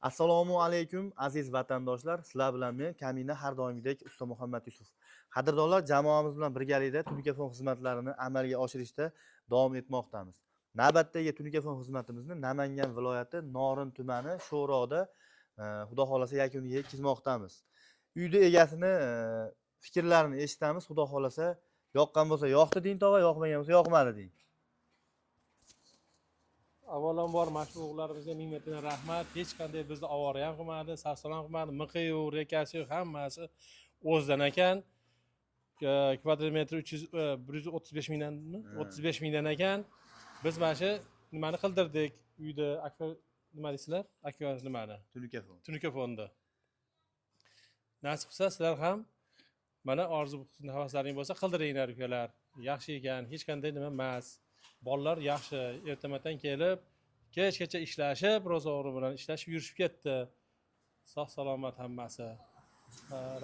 Assalomu alaykum aziz vatandoshlar. Sizlar bilan men Kamina har doimgidek Usta Muhammad Yusuf. Qadrdonlar, jamoamiz bilan birgalikda Tunikafon xizmatlarini amalga oshirishda davom etmoqdamiz. Navbatdagi Tunikafon xizmatimizni Namangan viloyati Norin tumani Sho'roda xudo xolasa yakuniga yetkazmoqdamiz. Uyda egasini fikrlarini eshitamiz. Xudo xolasa yoqqan bo'lsa yoqdi deng tog'a, yoqmagan bo'lsa yoqmadi deng. Avvalambor mashhurlarimizga ming-mingtadan rahmat. Hech qanday bizni ovora ham qilmadi, sarson ham qilmadi. Miqiyu, rekasi hammasi o'zidan ekan. Kvadratmetr 135 mingdanmi? 35 mingdan ekan. Biz mana shu nimani qildirdik? Uyda nima deysizlar? Nimani? Tunikafonni. Nasib qilsa sizlar ham mana orzu havaslaring bo'lsa qildiringlar ukalar. Yaxshi ekan, hech qanday nima emas. Bolalar yaxshi, ertamatdan kelib, kechgacha ishlashib, ro'zg'ori bilan ishlashib yurishib ketdi. Sog' salomat hammasi.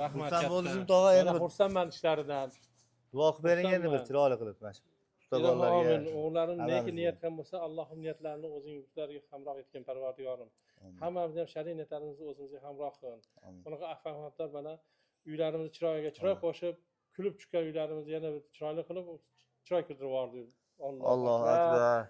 Rahmat katta. Xursand bo'ldim tog'a, endi xursandman ishlaridan. duo qilib bering endi bir chiroyli qilib mana shu usta bolalarga. Amin. O'g'larim lekin niyat qilgan bo'lsa, Allohim niyatlarini o'zing ularga hamroh etgan Parvardigorim. Hammamiz ham shariy niyatlarimizni o'zimizga hamroh qilin. Bunaqa afg'onlar mana uylarimizni chiroyiga chiroy qo'shib, kulib chiqqan uylarimizni yana chiroyli qilib, chiroy kirdirib yubordik. Allohu akbar.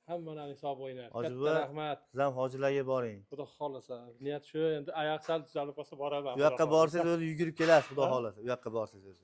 Hammaning hisobi o'ynar. Katta rahmat. Siz ham hojilarga boring. Xudo xolasa. Niyat shu, endi oyoq sal tuzalib qolsa boraman. Bu yoqqa borsangiz o'zi yugurib kelasiz, xudo xolasa. Bu yoqqa borsangiz o'zi.